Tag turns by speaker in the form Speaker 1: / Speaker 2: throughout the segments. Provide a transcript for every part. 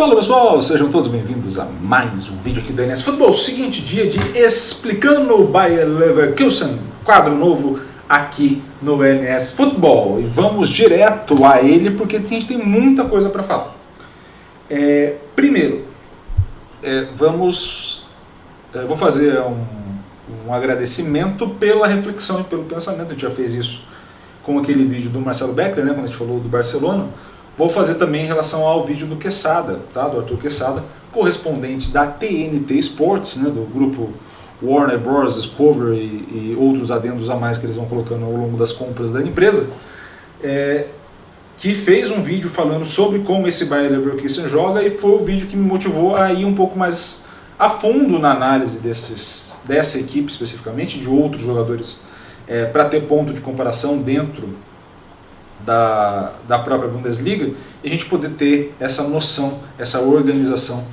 Speaker 1: Fala pessoal, sejam todos bem-vindos a mais um vídeo aqui do NS Futebol. Seguinte dia de Explicando o Bayer Leverkusen, quadro novo aqui no NS Futebol. E vamos direto a ele porque a gente tem muita coisa para falar. Primeiro, vou fazer um agradecimento pela reflexão e pelo pensamento. A gente já fez isso com aquele vídeo do Marcelo Beckler, né, quando a gente falou do Barcelona. Vou fazer também em relação ao vídeo do Quesada, tá? Do Arthur Quesada, correspondente da TNT Sports, né, do grupo Warner Bros. Discovery e outros adendos a mais que eles vão colocando ao longo das compras da empresa, que fez um vídeo falando sobre como esse Bayer Leverkusen joga, e foi o vídeo que me motivou a ir um pouco mais a fundo na análise dessa equipe especificamente, de outros jogadores, para ter ponto de comparação dentro da própria Bundesliga, e a gente poder ter essa noção, essa organização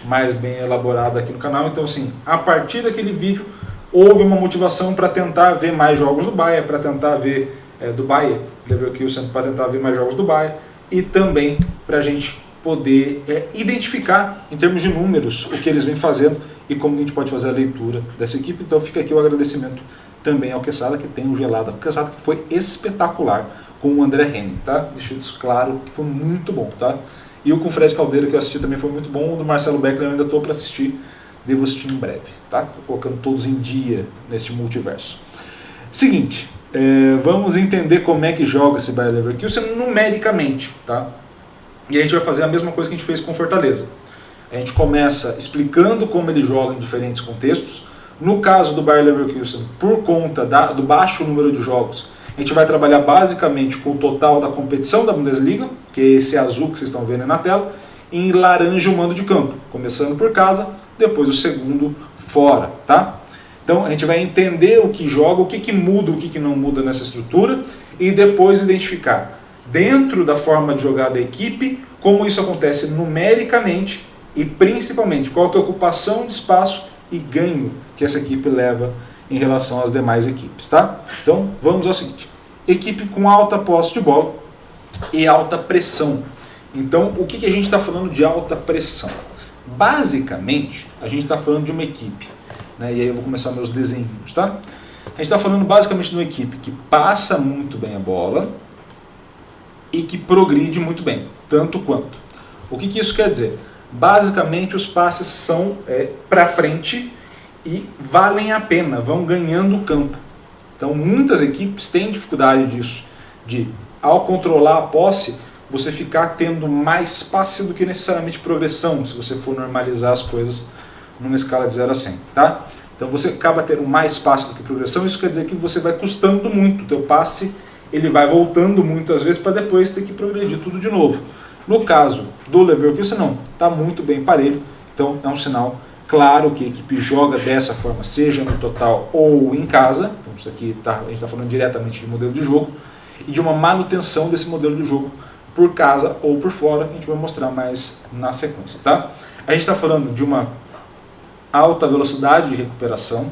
Speaker 1: mais bem elaborada aqui no canal. Então, assim, a partir daquele vídeo houve uma motivação para tentar ver mais jogos do Bayern, para tentar ver do Bayer Leverkusen, para tentar ver mais jogos do Bayern, e também para a gente poder identificar em termos de números o que eles vêm fazendo e como a gente pode fazer a leitura dessa equipe. Então fica aqui o agradecimento também ao Quesada, que tem um gelado. O Quesada que foi espetacular com o André Henning, tá? Deixei isso claro, que foi muito bom, tá? E o com o Fred Caldeira, que eu assisti também, foi muito bom. O do Marcelo Beckler eu ainda estou para assistir, devo assistir em breve, tá? Tô colocando todos em dia neste multiverso. Seguinte, vamos entender como é que joga esse Bayer Leverkusen numericamente, tá? E a gente vai fazer a mesma coisa que a gente fez com Fortaleza. A gente começa explicando como ele joga em diferentes contextos. No caso do Bayer Leverkusen, por conta do baixo número de jogos, a gente vai trabalhar basicamente com o total da competição da Bundesliga, que é esse azul que vocês estão vendo aí na tela, e em laranja o mando de campo, começando por casa, depois o segundo fora, tá? Então a gente vai entender o que joga, o que muda, o que não muda nessa estrutura, e depois identificar, dentro da forma de jogar da equipe, como isso acontece numericamente e principalmente qual que é a ocupação de espaço e ganho que essa equipe leva em relação às demais equipes, tá? Então vamos ao seguinte: equipe com alta posse de bola e alta pressão. Então o que a gente está falando de alta pressão? Basicamente a gente está falando de uma equipe, né? E aí eu vou começar meus desenhos, tá? A gente está falando basicamente de uma equipe que passa muito bem a bola e que progride muito bem, tanto quanto. O que isso quer dizer? Basicamente os passes são para frente e valem a pena, vão ganhando o campo. Então muitas equipes têm dificuldade disso, de ao controlar a posse, você ficar tendo mais passe do que necessariamente progressão, se você for normalizar as coisas numa escala de 0 a 100, tá? Então você acaba tendo mais passe do que progressão, isso quer dizer que você vai custando muito, o teu passe ele vai voltando muitas vezes para depois ter que progredir tudo de novo. No caso do Leverkusen não, está muito bem parelho, então é um sinal claro que a equipe joga dessa forma, seja no total ou em casa. Então isso aqui a gente está falando diretamente de modelo de jogo e de uma manutenção desse modelo de jogo por casa ou por fora, que a gente vai mostrar mais na sequência, tá? A gente está falando de uma alta velocidade de recuperação,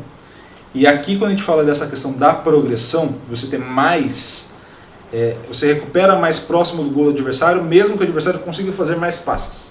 Speaker 1: e aqui quando a gente fala dessa questão da progressão, você ter mais, você recupera mais próximo do gol do adversário, mesmo que o adversário consiga fazer mais passes.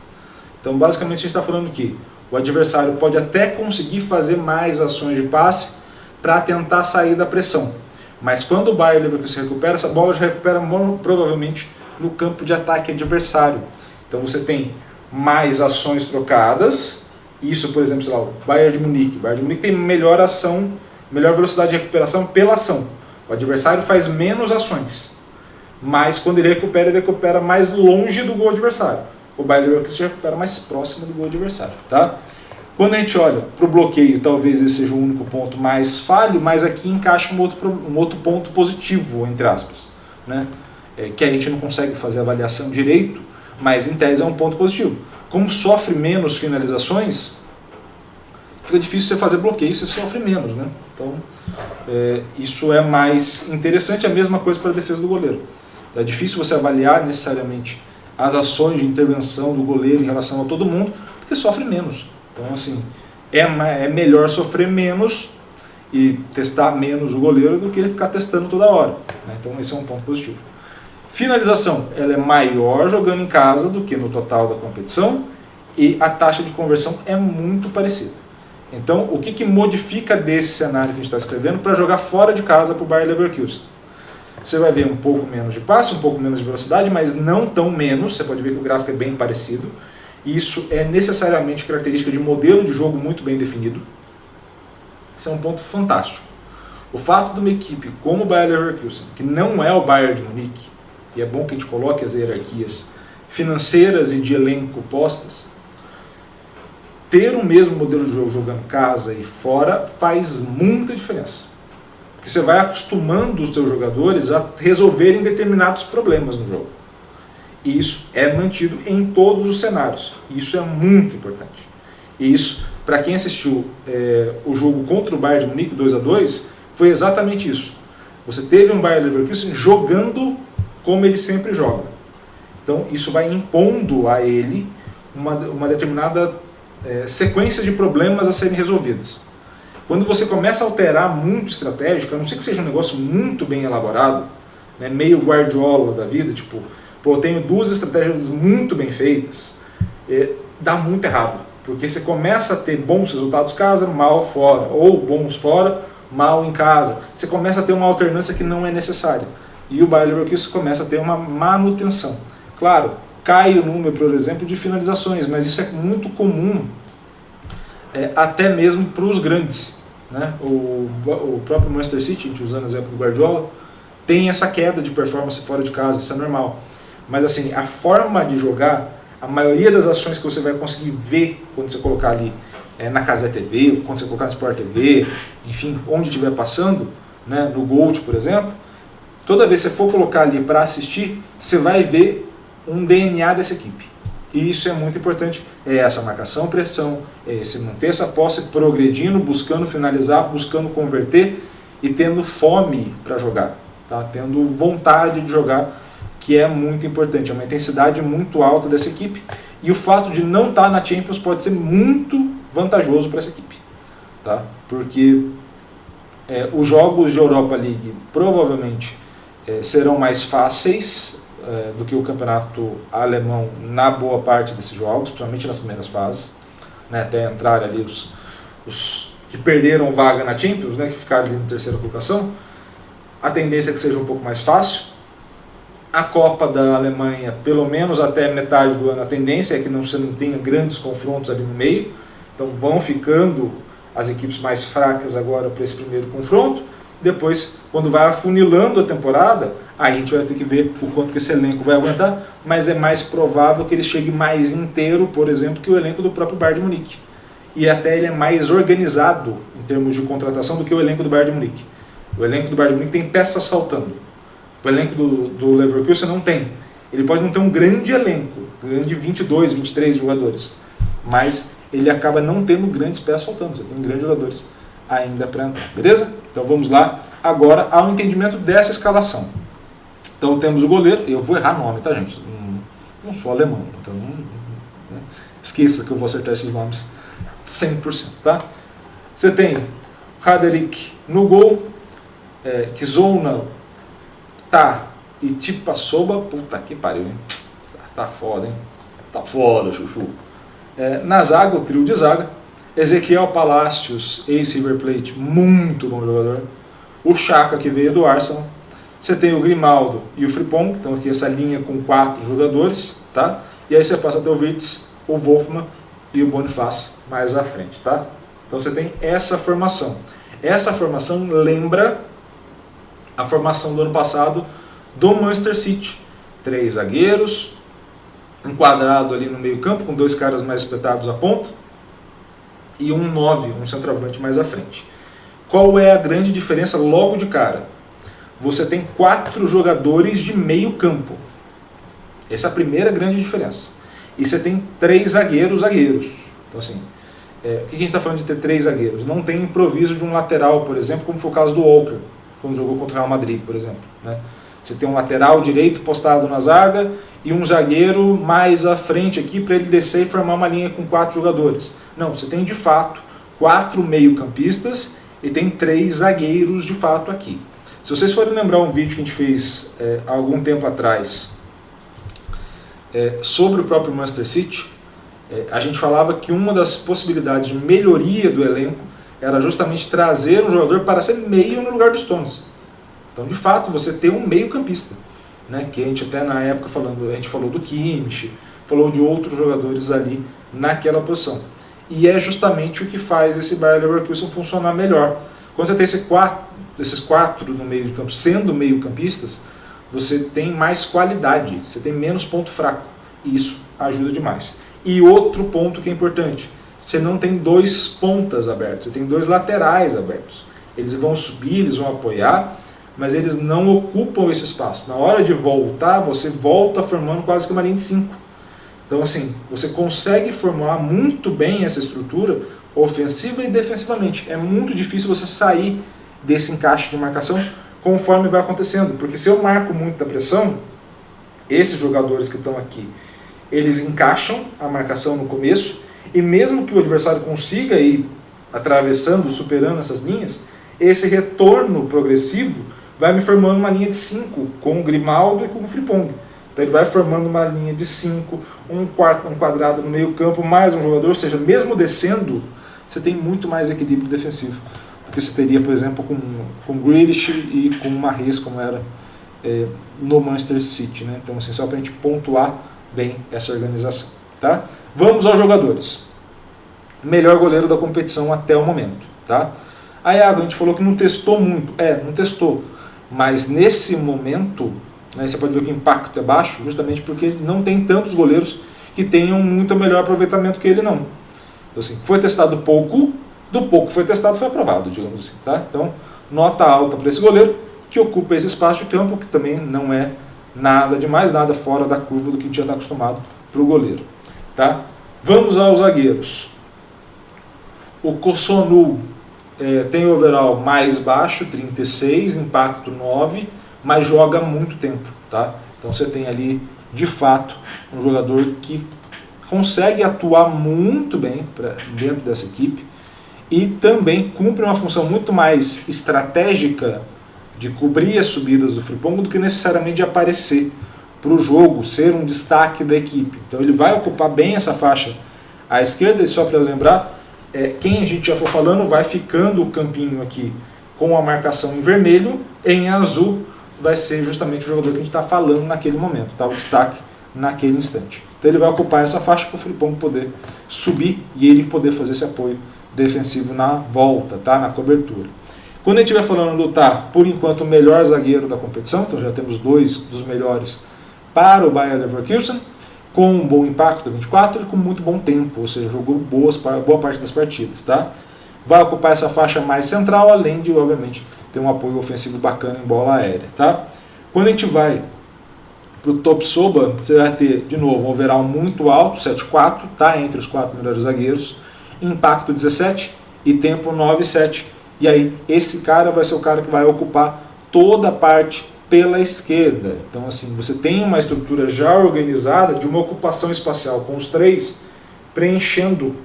Speaker 1: Então basicamente a gente está falando que o adversário pode até conseguir fazer mais ações de passe para tentar sair da pressão. Mas quando o Bayer Leverkusen recupera, essa bola já recupera provavelmente no campo de ataque adversário. Então você tem mais ações trocadas. Isso, por exemplo, sei lá, o Bayern de Munique. O Bayern de Munique tem melhor ação, melhor velocidade de recuperação pela ação. O adversário faz menos ações. Mas quando ele recupera mais longe do gol adversário. O Bayer Leverkusen recupera mais próximo do gol adversário, tá? Quando a gente olha para o bloqueio, talvez esse seja o único ponto mais falho, mas aqui encaixa um outro ponto positivo, entre aspas, né? Que a gente não consegue fazer a avaliação direito, mas em tese é um ponto positivo. Como sofre menos finalizações, fica difícil você fazer bloqueio, você sofre menos, né? Então isso é mais interessante, a mesma coisa para a defesa do goleiro. É difícil você avaliar necessariamente as ações de intervenção do goleiro em relação a todo mundo, porque sofre menos. Então, assim, é melhor sofrer menos e testar menos o goleiro do que ele ficar testando toda hora, né? Então, esse é um ponto positivo. Finalização, ela é maior jogando em casa do que no total da competição, e a taxa de conversão é muito parecida. Então, o que modifica desse cenário que a gente está escrevendo para jogar fora de casa para o Bayer Leverkusen? Você vai ver um pouco menos de passe, um pouco menos de velocidade, mas não tão menos. Você pode ver que o gráfico é bem parecido. Isso é necessariamente característica de modelo de jogo muito bem definido. Isso é um ponto fantástico. O fato de uma equipe como o Bayer Leverkusen, que não é o Bayern de Munique, e é bom que a gente coloque as hierarquias financeiras e de elenco postas, ter o mesmo modelo de jogo jogando casa e fora faz muita diferença. Porque você vai acostumando os seus jogadores a resolverem determinados problemas no jogo. E isso é mantido em todos os cenários. Isso é muito importante. E isso, para quem assistiu o jogo contra o Bayern de Munique, 2-2, foi exatamente isso. Você teve um Bayer Leverkusen jogando como ele sempre joga. Então isso vai impondo a ele uma determinada sequência de problemas a serem resolvidos. Quando você começa a alterar muito estratégico, a não ser que seja um negócio muito bem elaborado, né, meio Guardiola da vida, tipo, pô, eu tenho duas estratégias muito bem feitas, dá muito errado. Porque você começa a ter bons resultados casa, mal fora, ou bons fora, mal em casa. Você começa a ter uma alternância que não é necessária. E o Bayer Leverkusen começa a ter uma manutenção. Claro, cai o número, por exemplo, de finalizações, mas isso é muito comum, até mesmo para os grandes. Né? O próprio Manchester City, a gente usando o exemplo do Guardiola, tem essa queda de performance fora de casa, isso é normal. Mas assim, a forma de jogar, a maioria das ações que você vai conseguir ver quando você colocar ali na Casa TV, ou quando você colocar no Sport TV, enfim, onde estiver passando, né, no Gold, por exemplo, toda vez que você for colocar ali para assistir, você vai ver um DNA dessa equipe. E isso é muito importante, essa marcação, pressão, se manter essa posse progredindo, buscando finalizar, buscando converter e tendo fome para jogar, tá? Tendo vontade de jogar, que é muito importante, é uma intensidade muito alta dessa equipe. E o fato de não estar na Champions pode ser muito vantajoso para essa equipe, tá? Porque os jogos de Europa League provavelmente serão mais fáceis do que o campeonato alemão na boa parte desses jogos, principalmente nas primeiras fases, né, até entrar ali os que perderam vaga na Champions, né, que ficaram ali na terceira colocação. A tendência é que seja um pouco mais fácil. A Copa da Alemanha, pelo menos até metade do ano, a tendência é que você não tenha grandes confrontos ali no meio. Então vão ficando as equipes mais fracas agora para esse primeiro confronto. Depois, quando vai afunilando a temporada, aí a gente vai ter que ver o quanto que esse elenco vai aguentar, mas é mais provável que ele chegue mais inteiro, por exemplo, que o elenco do próprio Bayern de Munique. E até ele é mais organizado em termos de contratação do que o elenco do Bayern de Munique. O elenco do Bayern de Munique tem peças faltando. O elenco do Leverkusen não tem. Ele pode não ter um grande elenco, grande 22, 23 jogadores, mas ele acaba não tendo grandes peças faltando. Você tem grandes jogadores ainda para entrar, beleza? Então vamos lá agora ao entendimento dessa escalação. Então temos o goleiro, eu vou errar nome, tá, gente? Não sou alemão, então esqueça que eu vou acertar esses nomes 100%, tá? Você tem Haderich no gol, Kizona, e Tipasoba, puta que pariu, hein? Tá foda, hein? Tá foda, chuchu. Na zaga, o trio de zaga, Ezequiel Palacios, ex-River Plate, muito bom jogador. O Xhaka, que veio do Arsenal. Você tem o Grimaldo e o Frimpong, então aqui essa linha com 4 jogadores, tá? E aí você passa até o Wirtz, o Wolfman e o Bonifácio mais à frente, tá? Então você tem essa formação. Essa formação lembra a formação do ano passado do Manchester City. 3 zagueiros, um quadrado ali no meio campo, com 2 caras mais espetados à ponta, e um 9, um centroavante mais à frente. Qual é a grande diferença logo de cara? Você tem 4 jogadores de meio campo. Essa é a primeira grande diferença. E você tem 3 zagueiros. Então assim, o que a gente está falando de ter 3 zagueiros? Não tem improviso de um lateral, por exemplo, como foi o caso do Walker, quando jogou contra o Real Madrid, por exemplo, né? Você tem um lateral direito postado na zaga e um zagueiro mais à frente aqui para ele descer e formar uma linha com 4 jogadores. Não, você tem de fato 4 meio-campistas e tem 3 zagueiros de fato aqui. Se vocês forem lembrar um vídeo que a gente fez há algum tempo atrás sobre o próprio Manchester City, A gente falava que uma das possibilidades de melhoria do elenco era justamente trazer um jogador para ser meio no lugar dos Stones. Então, de fato, você tem um meio campista, né? Que a gente até na época a gente falou do Kimmich, falou de outros jogadores ali naquela posição. E é justamente o que faz esse Bayer Leverkusen funcionar melhor. Quando você tem esses quatro no meio de campo sendo meio campistas, você tem mais qualidade, você tem menos ponto fraco, e isso ajuda demais. E outro ponto que é importante, você não tem dois pontas abertos, você tem dois laterais abertos. Eles vão subir, eles vão apoiar, mas eles não ocupam esse espaço. Na hora de voltar, você volta formando quase que uma linha de 5. Então, assim, você consegue formular muito bem essa estrutura, ofensiva e defensivamente. É muito difícil você sair desse encaixe de marcação conforme vai acontecendo. Porque se eu marco muita pressão, esses jogadores que estão aqui, eles encaixam a marcação no começo, e mesmo que o adversário consiga ir atravessando, superando essas linhas, esse retorno progressivo vai me formando uma linha de 5 com o Grimaldo e com o Frimpong. Então ele vai formando uma linha de 5, um quadrado no meio campo, mais um jogador, ou seja, mesmo descendo, você tem muito mais equilíbrio defensivo do que você teria, por exemplo, com Grealish e com Mahrez, como era no Manchester City, né? Então, assim, só para a gente pontuar bem essa organização. Tá? Vamos aos jogadores. Melhor goleiro da competição até o momento. Tá? A Iago, a gente falou que não testou muito. Não testou. Mas nesse momento, né, você pode ver que o impacto é baixo, justamente porque não tem tantos goleiros que tenham muito melhor aproveitamento que ele, não. Então, assim, foi testado pouco, do pouco que foi testado foi aprovado, digamos assim. Tá? Então, nota alta para esse goleiro, que ocupa esse espaço de campo, que também não é nada demais, nada fora da curva do que a gente já está acostumado para o goleiro. Tá? Vamos aos zagueiros. O Kossonu tem o overall mais baixo, 36, impacto 9, mas joga muito tempo. Tá? Então você tem ali, de fato, um jogador que consegue atuar muito bem dentro dessa equipe e também cumpre uma função muito mais estratégica de cobrir as subidas do Frimpong do que necessariamente de aparecer para o jogo, ser um destaque da equipe. Então ele vai ocupar bem essa faixa à esquerda, e só para lembrar, quem a gente já for falando vai ficando o campinho aqui com a marcação em vermelho, em azul vai ser justamente o jogador que a gente está falando naquele momento, tá? O destaque naquele instante. Então ele vai ocupar essa faixa para o Frimpong poder subir e ele poder fazer esse apoio defensivo na volta, tá? Na cobertura. Quando a gente estiver falando do por enquanto, o melhor zagueiro da competição, então já temos dois dos melhores para o Bayer Leverkusen, com um bom impacto, 24, e com muito bom tempo, ou seja, jogou boa parte das partidas. Tá? Vai ocupar essa faixa mais central, além de, obviamente, ter um apoio ofensivo bacana em bola aérea. Tá? Quando a gente vai para o top Soba, você vai ter, de novo, um overall muito alto, 7,4, tá? Entre os 4 melhores zagueiros, impacto 17 e tempo 9,7. E aí, esse cara vai ser o cara que vai ocupar toda a parte pela esquerda. Então, assim, você tem uma estrutura já organizada de uma ocupação espacial com os 3 preenchendo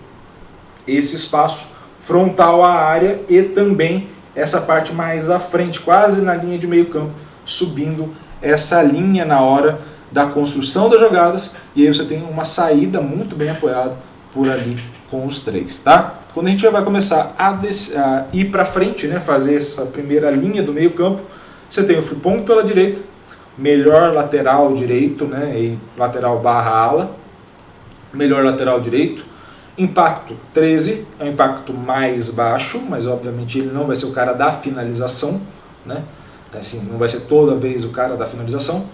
Speaker 1: esse espaço frontal à área e também essa parte mais à frente, quase na linha de meio campo, subindo essa linha na hora da construção das jogadas, e aí você tem uma saída muito bem apoiada por ali com os 3, tá? Quando a gente já vai começar a ir para frente, né, fazer essa primeira linha do meio campo, você tem o Frimpong pela direita, melhor lateral direito, né, e lateral barra ala, melhor lateral direito, impacto 13, é um impacto mais baixo, mas obviamente ele não vai ser o cara da finalização, né, assim, não vai ser toda vez o cara da finalização,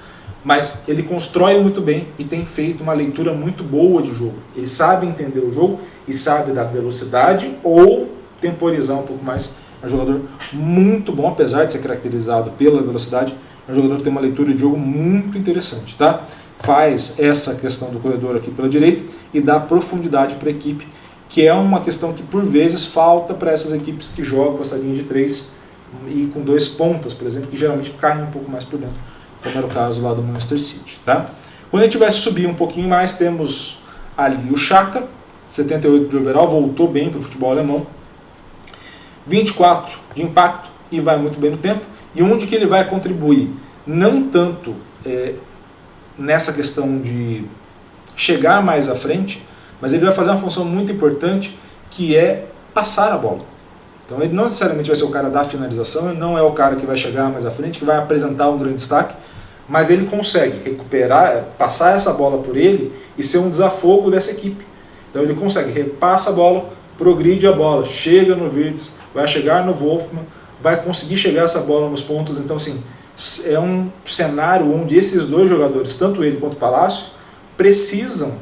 Speaker 1: mas ele constrói muito bem e tem feito uma leitura muito boa de jogo. Ele sabe entender o jogo e sabe dar velocidade ou temporizar um pouco mais. É um jogador muito bom, apesar de ser caracterizado pela velocidade, é um jogador que tem uma leitura de jogo muito interessante. Tá? Faz essa questão do corredor aqui pela direita e dá profundidade para a equipe, que é uma questão que por vezes falta para essas equipes que jogam com essa linha de 3 e com 2 pontas, por exemplo, que geralmente caem um pouco mais por dentro, como era o caso lá do Manchester City. Tá? Quando a gente vai subir um pouquinho mais, temos ali o Xhaka, 78 de overall, voltou bem para o futebol alemão, 24 de impacto e vai muito bem no tempo. E onde que ele vai contribuir? Não tanto nessa questão de chegar mais à frente, mas ele vai fazer uma função muito importante, que é passar a bola. Então ele não necessariamente vai ser o cara da finalização, ele não é o cara que vai chegar mais à frente, que vai apresentar um grande destaque, mas ele consegue recuperar, passar essa bola por ele e ser um desafogo dessa equipe. Então ele consegue, repassa a bola, progride a bola, chega no Wirtz, vai chegar no Wolfmann, vai conseguir chegar essa bola nos pontos. Então assim, é um cenário onde esses dois jogadores, tanto ele quanto o Palácio, precisam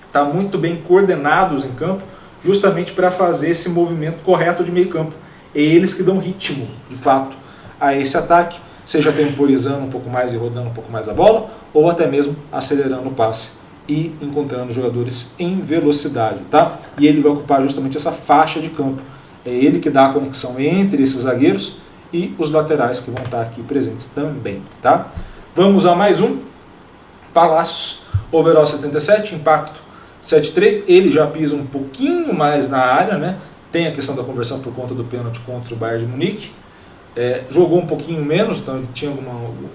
Speaker 1: estar muito bem coordenados em campo, justamente para fazer esse movimento correto de meio campo. É eles que dão ritmo, de fato, a esse ataque, seja temporizando um pouco mais e rodando um pouco mais a bola, ou até mesmo acelerando o passe e encontrando jogadores em velocidade, tá? E ele vai ocupar justamente essa faixa de campo. É ele que dá a conexão entre esses zagueiros e os laterais que vão estar aqui presentes também, tá? Vamos a mais um. Palácios, overall 77, impacto 7-3, ele já pisa um pouquinho mais na área, né? Tem a questão da conversão por conta do pênalti contra o Bayern de Munique. Jogou um pouquinho menos, então ele tinha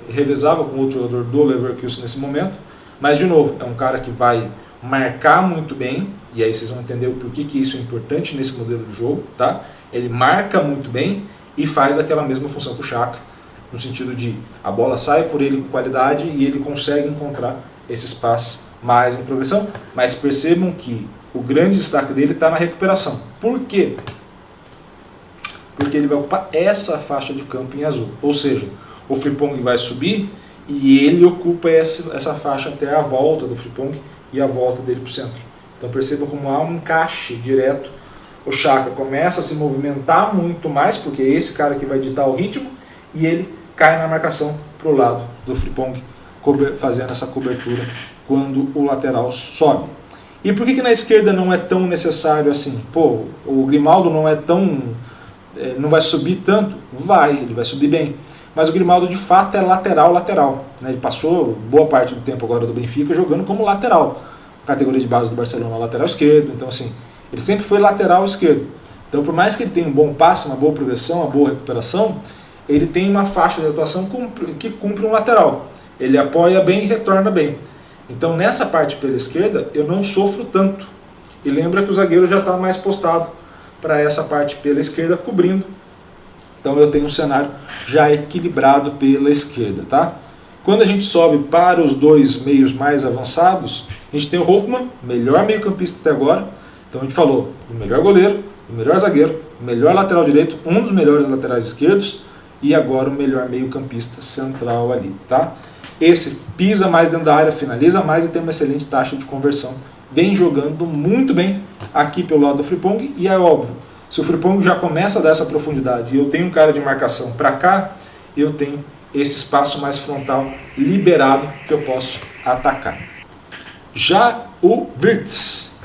Speaker 1: revezava com outro jogador do Leverkusen nesse momento, mas de novo, é um cara que vai marcar muito bem, e aí vocês vão entender o porquê que isso é importante nesse modelo de jogo, tá? Ele marca muito bem e faz aquela mesma função que o Xhaka, no sentido de a bola sai por ele com qualidade e ele consegue encontrar esses passes mais em progressão, mas percebam que o grande destaque dele está na recuperação. Por quê? Porque ele vai ocupar essa faixa de campo em azul, ou seja, o Frimpong vai subir e ele ocupa essa faixa até a volta do Frimpong e a volta dele para o centro. Então percebam como há um encaixe direto. O Xhaka começa a se movimentar muito mais, porque é esse cara que vai ditar o ritmo, e ele cai na marcação para o lado do Frimpong, fazendo essa cobertura quando o lateral sobe. E por que na esquerda não é tão necessário assim? Pô, o Grimaldo não é tão... não vai subir tanto? Ele vai subir bem. Mas o Grimaldo de fato é lateral, né? Ele passou boa parte do tempo agora do Benfica jogando como lateral. Categoria de base do Barcelona, lateral esquerdo. Então assim, ele sempre foi lateral esquerdo. Então por mais que ele tenha um bom passe, uma boa progressão, uma boa recuperação, ele tem uma faixa de atuação que cumpre um lateral. Ele apoia bem e retorna bem. Então nessa parte pela esquerda eu não sofro tanto. E lembra que o zagueiro já está mais postado para essa parte pela esquerda, cobrindo. Então eu tenho um cenário já equilibrado pela esquerda, tá? Quando a gente sobe para os dois meios mais avançados, a gente tem o Hofmann, melhor meio campista até agora. Então a gente falou o melhor goleiro, o melhor zagueiro, o melhor lateral direito, um dos melhores laterais esquerdos e agora o melhor meio campista central ali, tá? Esse pisa mais dentro da área, finaliza mais e tem uma excelente taxa de conversão. Vem jogando muito bem aqui pelo lado do Frimpong e é óbvio, se o Frimpong já começa a dar essa profundidade e eu tenho um cara de marcação para cá, eu tenho esse espaço mais frontal liberado que eu posso atacar. Já o Wirtz,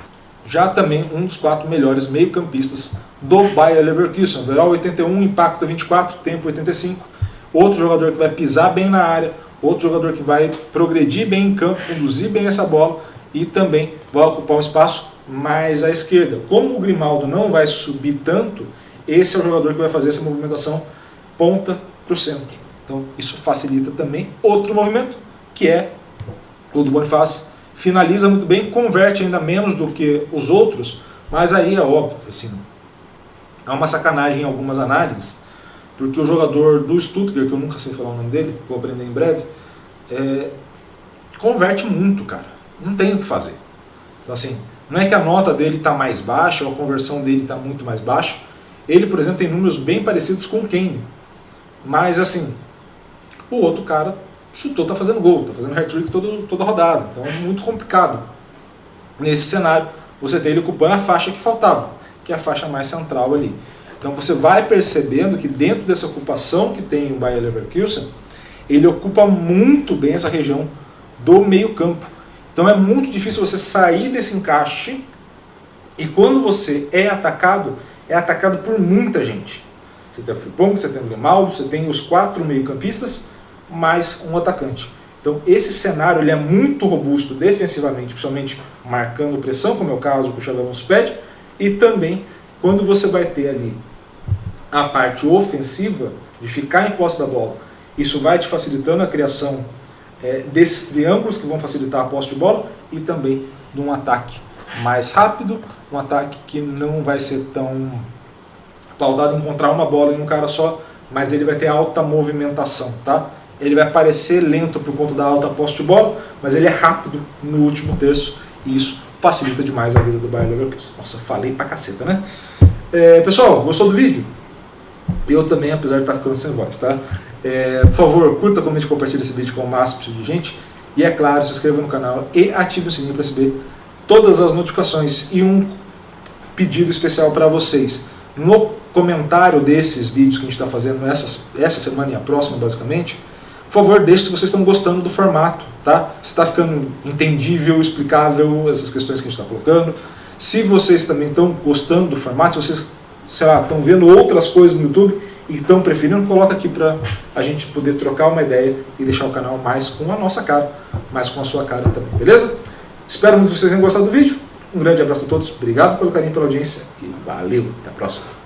Speaker 1: já também um dos 4 melhores meio-campistas do Bayer Leverkusen, overall 81, impacto 24, tempo 85, outro jogador que vai pisar bem na área, outro jogador que vai progredir bem em campo, conduzir bem essa bola e também vai ocupar um espaço mais à esquerda. Como o Grimaldo não vai subir tanto, esse é o jogador que vai fazer essa movimentação ponta para o centro. Então isso facilita também outro movimento, que é o do Boniface. Finaliza muito bem, converte ainda menos do que os outros, mas aí é óbvio, assim, há uma sacanagem em algumas análises, porque o jogador do Stuttgart, que eu nunca sei falar o nome dele, vou aprender em breve, converte muito, cara. Não tem o que fazer. Então assim, não é que a nota dele está mais baixa, ou a conversão dele está muito mais baixa. Ele, por exemplo, tem números bem parecidos com o Kane. Mas assim, o outro cara chutou, está fazendo gol, está fazendo hat-trick toda rodada. Então é muito complicado. Nesse cenário, você tem ele ocupando a faixa que faltava, que é a faixa mais central ali. Então você vai percebendo que dentro dessa ocupação que tem o Bayer Leverkusen, ele ocupa muito bem essa região do meio campo. Então é muito difícil você sair desse encaixe e quando você é atacado por muita gente. Você tem o Frimpong, você tem o Grimaldo, você tem os 4 meio-campistas, mais um atacante. Então esse cenário ele é muito robusto defensivamente, principalmente marcando pressão, como é o caso que o Xabi Alonso pede, e também quando você vai ter ali a parte ofensiva, de ficar em posse da bola, isso vai te facilitando a criação desses triângulos que vão facilitar a posse de bola e também de um ataque mais rápido, um ataque que não vai ser tão pautado em encontrar uma bola em um cara só, mas ele vai ter alta movimentação, tá? Ele vai parecer lento por conta da alta posse de bola, mas ele é rápido no último terço e isso facilita demais a vida do Bayer Leverkusen. Nossa, falei pra caceta, né? Pessoal, gostou do vídeo? Eu também, apesar de estar ficando sem voz, tá? Por favor, curta, comente e compartilhe esse vídeo com o máximo de gente. E é claro, se inscreva no canal e ative o sininho para receber todas as notificações. E um pedido especial para vocês. No comentário desses vídeos que a gente está fazendo essa semana e a próxima, basicamente, por favor, deixe se vocês estão gostando do formato, tá? Se está ficando entendível, explicável, essas questões que a gente está colocando. Se vocês também estão gostando do formato, se vocês, sei lá, estão vendo outras coisas no YouTube e estão preferindo, coloca aqui para a gente poder trocar uma ideia e deixar o canal mais com a nossa cara, mais com a sua cara também, beleza? Espero muito que vocês tenham gostado do vídeo. Um grande abraço a todos, obrigado pelo carinho, pela audiência e valeu, até a próxima.